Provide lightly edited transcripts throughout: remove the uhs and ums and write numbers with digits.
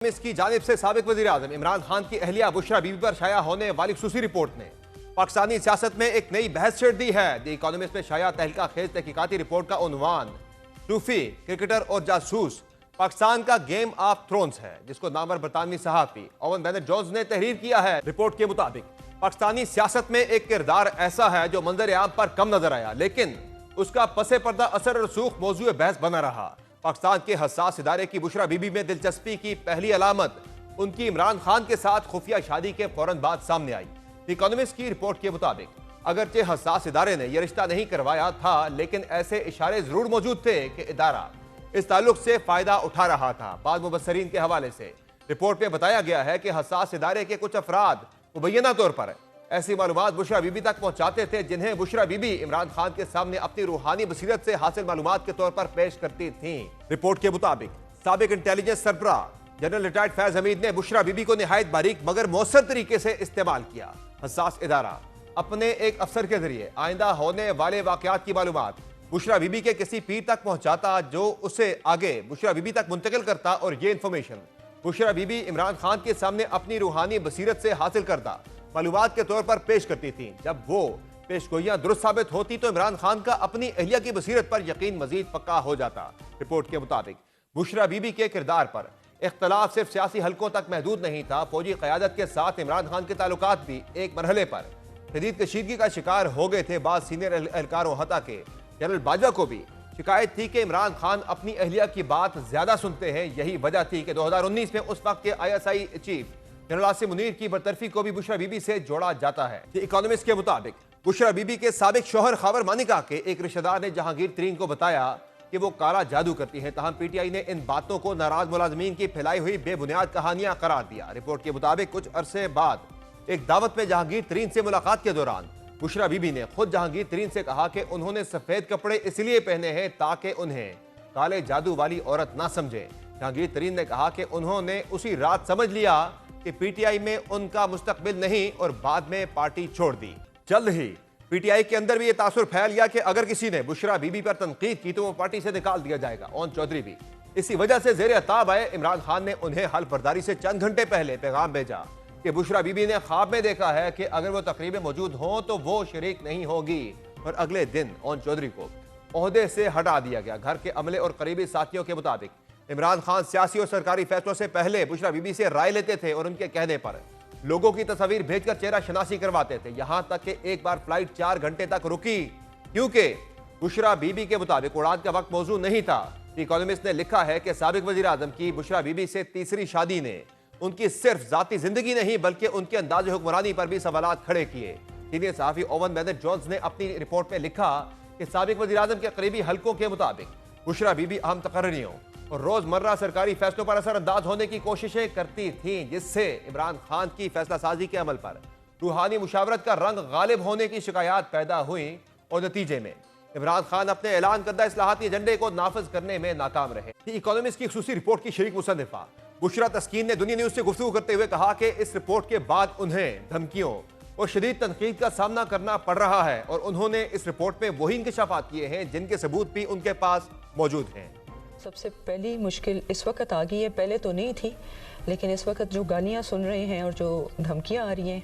इसकी जानिब से साबिक वज़ीर-ए-आज़म इमरान खान की अहलिया बुशरा बीबी पर शाया होने वाली खुसूसी रिपोर्ट ने पाकिस्तानी सियासत में एक नई बहस छेड़ दी है। द इकोनॉमिस्ट में शाया तहलका खेज तहकीकाती रिपोर्ट का उन्वान सूफी क्रिकेटर और जासूस पाकिस्तान का गेम ऑफ थ्रोन्स है, जिसको नामवर बरतानवी सहाफी ओवन बेनेट जोन्स ने तहरीर किया है। रिपोर्ट के मुताबिक पाकिस्तानी सियासत में एक किरदार ऐसा है जो मंजर आम पर कम नजर आया, लेकिन उसका पसे पर्दा असर रसूख मौजूद बहस बना रहा। पाकिस्तान के हसास इदारे की बुशरा बीबी में दिलचस्पी की पहली अलामत उनकी इमरान खान के साथ खुफिया शादी के फौरन बाद सामने आई। इकोनॉमिस्ट की रिपोर्ट के मुताबिक अगरचे हसास इदारे ने यह रिश्ता नहीं करवाया था, लेकिन ऐसे इशारे जरूर मौजूद थे कि इदारा इस ताल्लुक से फायदा उठा रहा था। बाद मुबस्सरीन के हवाले से रिपोर्ट में बताया गया है कि हसास इदारे के कुछ अफराद मुबैना तौर पर ऐसी मालूमात बुशरा बीबी तक पहुंचाते थे जिन्हें बुशरा बीबी इमरान खान के सामने अपनी रूहानी बसीरत से हासिल मालूमात के तौर पर पेश करती थी। रिपोर्ट के मुताबिक साबिक इंटेलिजेंस सरबराह जनरल रिटायर्ड फैज हमीद ने बुशरा बीबी को निहायत बारीक मगर मौसर तरीके से इस्तेमाल किया। हसास इदारा अपने एक अफसर के जरिए आइंदा होने वाले वाकयात की मालूमात बुशरा बीबी के किसी पीर तक पहुंचाता, जो उसे आगे बुशरा बीबी तक मुंतकिल करता और ये इंफॉर्मेशन बुशरा बीबी इमरान खान के सामने अपनी रूहानी बसीरत से हासिल करता मालूमात के तौर पर पेश करती थी। जब वो पेशगोइयां दुरुस्त साबित होती तो इमरान खान का अपनी अहलिया की बसीरत पर यकीन मजीद पक्का हो जाता। रिपोर्ट के मुताबिक बुशरा बीबी के किरदार पर इख्तलाफ सिर्फ सियासी हलकों तक महदूद नहीं था। फौजी क़यादत के साथ इमरान खान के ताल्लुकात भी एक मरहले पर शदीद कशीदगी का शिकार हो गए थे। बाद सीनियर एहलकारों हता के जनरल बाजवा को भी शिकायत थी कि इमरान खान अपनी अहलिया की बात ज्यादा सुनते हैं। यही वजह थी कि 2019 में उस वक्त के ISI chief general Asim Munir की बरतरफी को भी बुशरा बीबी से जोड़ा जाता है। इकोनॉमिस्ट के मुताबिक बुशरा बीबी के साबिक शौहर खावर मानिका के एक रिश्तेदार ने जहांगीर तरीन को बताया कि वो काला जादू करती हैं। तहम PTI ने इन बातों को नाराज मुलाजमीन की फैलाई हुई बेबुनियाद कहानियां करार दिया। रिपोर्ट के मुताबिक कुछ अरसे बाद एक दावत में जहांगीर तरीन से मुलाकात के दौरान बुशरा बीबी ने खुद जहांगीर तरीन से कहा कि उन्होंने सफेद कपड़े इसलिए पहने हैं ताकि उन्हें काले जादू वाली औरत ना समझे। जहांगीर तरीन ने कहा कि उन्होंने उसी रात समझ लिया कि PTI में उनका मुस्तकबिल नहीं और बाद में पार्टी छोड़ दी। जल्द ही PTI के अंदर भी ये तासुर फैल गया कि अगर किसी ने बुशरा बीबी पर तनकीद की तो वो पार्टी से निकाल दिया जाएगा। ओन चौधरी भी इसी वजह से जेर अताब आए। इमरान खान ने उन्हें हल्फ बर्दारी से चंद घंटे पहले पैगाम भेजा कि बुशरा बीबी ने ख्वाब में देखा है कि अगर वो तकरीब में मौजूद हो तो वो शरीक नहीं होगी। और अगले दिन ओन चौधरी को ओहदे से हटा दिया गया। घर के अमले और करीबी साथियों के मुताबिक इमरान खान सियासी और सरकारी फैसलों से पहले बुशरा बीबी से राय लेते थे और उनके कहने पर लोगों की तस्वीर भेजकर चेहरा शनासी करवाते थे। यहां तक कि एक बार फ्लाइट 4 घंटे तक रुकी क्योंकि बुशरा बीबी के मुताबिक उड़ान का वक्त मौजूद नहीं था। इकोनॉमिस्ट ने लिखा है कि साबिक वज़ीर-ए-आज़म की बुशरा बीबी से तीसरी शादी ने उनकी सिर्फ जाती जिंदगी नहीं बल्कि उनके अंदाज हुक्मरानी पर भी सवालात खड़े किए। सीनियर सहाफी ओवन बेनेट जोन्स ने अपनी रिपोर्ट में लिखा कि साबिक वज़ीर-ए-आज़म के करीबी हलकों के मुताबिक बुशरा बीबी अहम तकर्रियों और रोजमर्रा सरकारी फैसलों पर असरअंदाज होने की कोशिशें करती थीं, जिससे इमरान खान की फैसला साजी के अमल पर रूहानी मुशावरत का रंग गालिब होने की शिकायत पैदा हुई और नतीजे में इमरान खान अपने ऐलान करदा इस्लाहाती एजेंडे को नाफिज करने में नाकाम रहे। इकोनॉमिस्ट की खुसूसी रिपोर्ट की शरीक मुसन्निफा बुशरा तस्कीन ने दुनिया न्यूज से गुफ्तगू करते हुए कहा कि इस रिपोर्ट के बाद उन्हें धमकियों और शदीद तनकीद का सामना करना पड़ रहा है और उन्होंने इस रिपोर्ट में वही इंकशाफात किए हैं जिनके सबूत भी उनके पास मौजूद हैं। सबसे पहली मुश्किल इस वक्त आ गई है, पहले तो नहीं थी, लेकिन इस वक्त जो गालियाँ सुन रहे हैं और जो धमकियाँ आ रही हैं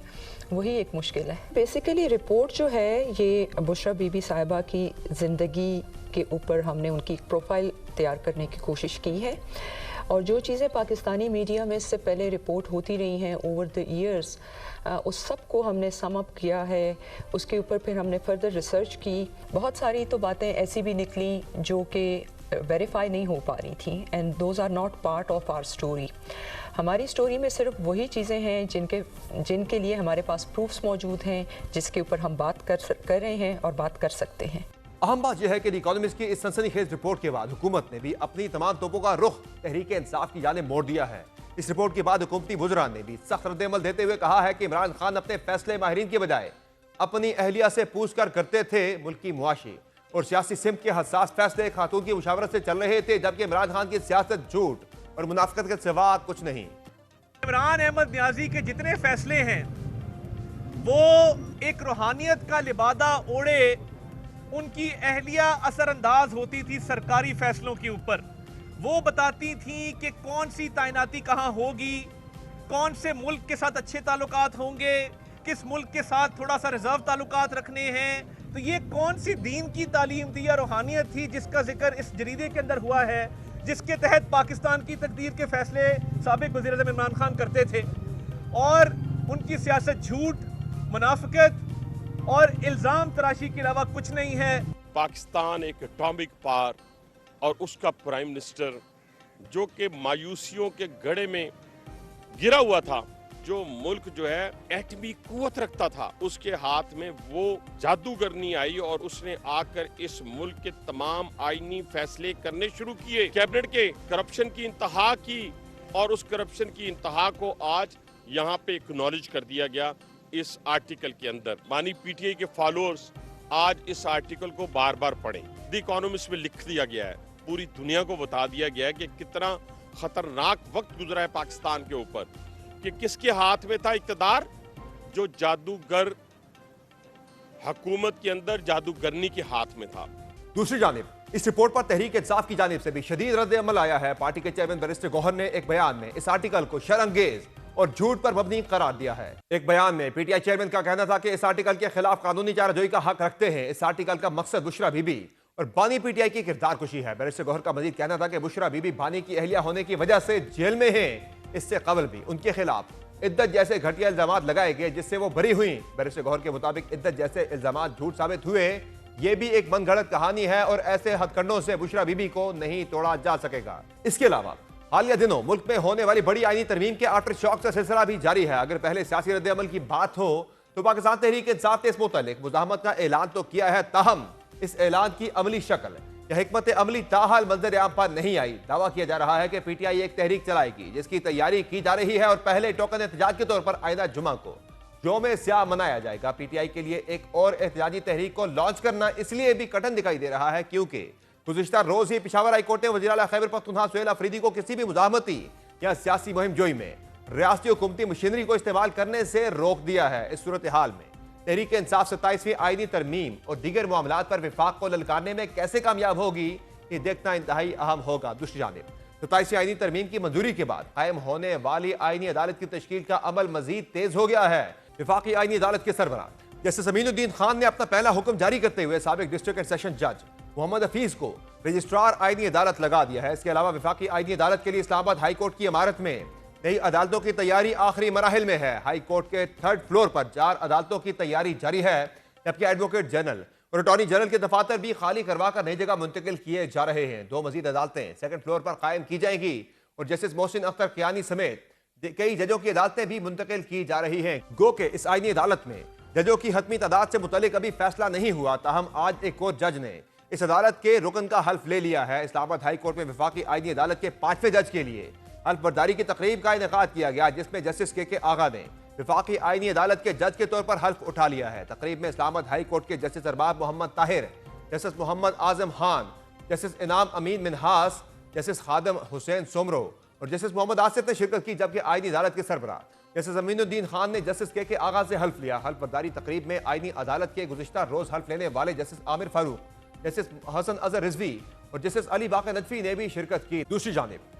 वही एक मुश्किल है। बेसिकली रिपोर्ट जो है ये बुशरा बीबी साहिबा की ज़िंदगी के ऊपर हमने उनकी एक प्रोफाइल तैयार करने की कोशिश की है और जो चीज़ें पाकिस्तानी मीडिया में इससे पहले रिपोर्ट होती रही हैं ओवर द ईयर्स, उस सब को हमने सम अप किया है। उसके ऊपर फिर हमने फर्दर रिसर्च की। बहुत सारी तो बातें ऐसी भी निकली जो कि वेरीफाई नहीं हो पा रही थी and those are not part of our story. हमारी स्टोरी में सिर्फ वही चीज़ें हैं जिनके लिए हमारे पास प्रूफ्स मौजूद हैं, जिसके ऊपर हम बात कर रहे हैं और बात कर सकते हैं। अहम बात यह है कि इकोनॉमिस्ट की इस सनसनीखेज रिपोर्ट के बाद हुकूमत ने भी अपनी तमाम तोपों का रुख तहरीक इंसाफ की जानिब मोड़ दिया है। इस रिपोर्ट के बाद हुकूमती वुज़रा ने भी सख्त रद्द-ए-अमल देते हुए कहा है कि इमरान खान अपने फैसले माहिरीन के बजाय अपनी अहलिया से पूछ कर करते थे। मुल्की मुआशी और सियासी सिमत के हसास फैसले खातून की मुशावरत से चल रहे थे, जबकि इमरान खान की सियासत झूठ और मुनाफिकत के सिवा कुछ नहीं। इमरान अहमद न्याजी के जितने फैसले हैं वो एक रूहानियत का लिबादा ओढ़े उनकी अहलिया असरअंदाज होती थी सरकारी फैसलों के ऊपर। वो बताती थी कि कौन सी तैनाती कहां होगी, कौन से मुल्क के साथ अच्छे ताल्लुकात होंगे, किस मुल्क के साथ थोड़ा सा रिजर्व ताल्लुकात रखने हैं। तो ये कौन सी दीन की तालीम थी या रूहानियत थी जिसका जिक्र इस जरीदे के अंदर हुआ है, जिसके तहत पाकिस्तान की तकदीर के फैसले साबिक वज़ीर-ए-आज़म इमरान खान करते थे। और उनकी सियासत झूठ, मुनाफिकत और इल्ज़ाम तराशी के अलावा कुछ नहीं है। पाकिस्तान एक एटॉमिक पावर और उसका प्राइम मिनिस्टर जो कि मायूसियों के गड़े में गिरा हुआ था, जो मुल्क जो है एटमी कुव्वत रखता था, उसके हाथ में वो जादूगरनी आई और उसने आकर इस मुल्क के तमाम आईनी फैसले करने शुरू किए। कैबिनेट के करप्शन की इंतहा की और उस करप्शन की इंतहा को आज यहाँ पे एक्नॉलेज कर दिया गया इस आर्टिकल के अंदर। मानी पीटीआई के फॉलोअर्स आज इस आर्टिकल को बार बार पढ़ें। द इकोनॉमिस्ट में लिख दिया गया है, पूरी दुनिया को बता दिया गया है कि कितना खतरनाक वक्त गुजरा है पाकिस्तान के ऊपर, कि किसके हाथ में था इक़्तिदार, जो जादूगर हुकूमत के अंदर जादूगरनी के हाथ में था। दूसरी जानिब इस रिपोर्ट पर तहरीक इंसाफ की जानिब से भी शदीद रद्द अमल आया है। पार्टी के चेयरमैन बैरिस्टर गौहर ने एक बयान में इस आर्टिकल को शरअंगेज और झूठ पर मबनी करार दिया है। एक बयान में पीटीआई चेयरमैन का कहना था कि इस आर्टिकल के खिलाफ कानूनी चाराजोई का हक रखते हैं। इस आर्टिकल का मकसद बुशरा बीबी और बानी पीटीआई की किरदार कुशी है। बैरिस्टर गौहर का मजीद कहना था कि बुशरा बीबी बानी की अहलिया होने की वजह से जेल में है। इससे कबल भी उनके खिलाफ इद्दत जैसे घटिया इल्जाम लगाए गए जिससे वो बरी हुई। बैरिस्टर गौहर के मुताबिक इद्दत जैसे इल्जाम झूठ साबित हुए। ये भी एक मनगढ़ंत कहानी है और ऐसे हथकंडों से बुशरा बीबी को नहीं तोड़ा जा सकेगा। इसके अलावा हालिया दिनों मुल्क में होने वाली बड़ी आईनी तरमीम के आफ्टर शॉक का सिलसिला भी जारी है। अगर पहले सियासी रद्द अमल की बात हो तो पाकिस्तान तहरीक इंसाफ ने इस मुतालिक मुज़ाहमत का ऐलान तो किया है, ताहम इस ऐलान की अमली शक्ल या हिकमत अमली ताहाल मंजर आम पर नहीं आई। दावा किया जा रहा है कि पीटीआई एक तहरीक चलाएगी जिसकी तैयारी की जा रही है और पहले टोकन एहतजाज के तौर पर आइंदा जुमा को यौम स्याह मनाया जाएगा। पीटीआई के लिए एक और एहतजाजी तहरीक को लॉन्च करना इसलिए भी कठिन दिखाई दे रहा है क्योंकि गुज़िश्ता रोज ही पेशावर हाईकोर्ट ने वज़ीर आला खैबर पख्तूनख्वा सुहेल अफरीदी को किसी भी मुज़ाहमती या सियासी मुहिम जोई में रियासती हुकूमती मशीनरी को इस्तेमाल करने से रोक दिया है। इस सूरत हाल में तहरीक इंसाफ 27वीं आईनी तरमीम और दीगर मामलात पर विफाक को ललकारने में कैसे कामयाब होगी, ये देखना इंतहाई अहम होगा। दूसरी जानिब 27वीं आईनी तरमीम की मंजूरी के बाद कायम होने वाली आईनी अदालत की तश्कील का अमल मजीद तेज हो गया है। विफाकी आईनी अदालत के सरबराह जस्टिस अमीनुद्दीन खान ने अपना पहला हुक्म जारी करते हुए साबिक डिस्ट्रिक्ट एंड सेशन जज मोहम्मद हफीज को रजिस्ट्रार आईनी अदालत लगा दिया है। इसके अलावा विफाकी आईनी अदालत के लिए इस्लामाबाद हाई कोर्ट की इमारत में नई अदालतों की तैयारी आखिरी मराहिल में है। हाई कोर्ट के 3rd फ्लोर पर 4 अदालतों की तैयारी जारी है, जबकि एडवोकेट जनरल और अटॉर्नी जनरल के दफातर भी खाली करवा कर नई जगह मुंतकिल किए जा रहे हैं। 2 मजीद अदालतें 2nd फ्लोर पर कायम की जाएंगी और जस्टिस मोहसिन अख्तर कियानी समेत कई जजों की अदालतें भी मुंतकिल की जा रही हैं। गो के इस आईनी अदालत में जजों की हतमी तादाद से मुतल्लिक अभी फैसला नहीं हुआ, ताहम आज एक और जज ने इस अदालत के रुकन का हल्फ ले लिया है। इस्लामाबाद हाई कोर्ट में विफाकी आईनी अदालत के 5वें जज के लिए हल्फ बर्दारी की तकरीब का इनेकाद किया गया, जिसमें जस्टिस के आगा ने विफाकी आईनी अदालत के जज के तौर पर हल्फ उठा लिया है। तकरीब में इस्लामाबाद हाई कोर्ट के justice Arbab Mohammad Tahir, justice Mohammad Azam Khan, justice इनाम अमीन मिनहास, जस्टिस खादम हुसैन सोमरो और जस्टिस मोहम्मद आसिफ ने शिरकत की, जबकि आईनी अदालत के सरबराह जस्टिस अमीनुद्दीन खान ने जस्टिस के आगा से हल्फ लिया। हल्फ बर्दारी तकरीब में आईनी अदालत के गुज़िश्ता रोज हल्फ लेने वाले जस्टिस आमिर फारूक, जस्टिस हसन अजहर रिजवी और जस्टिस अली बाक़र नदवी ने भी शिरकत की। दूसरी जानिब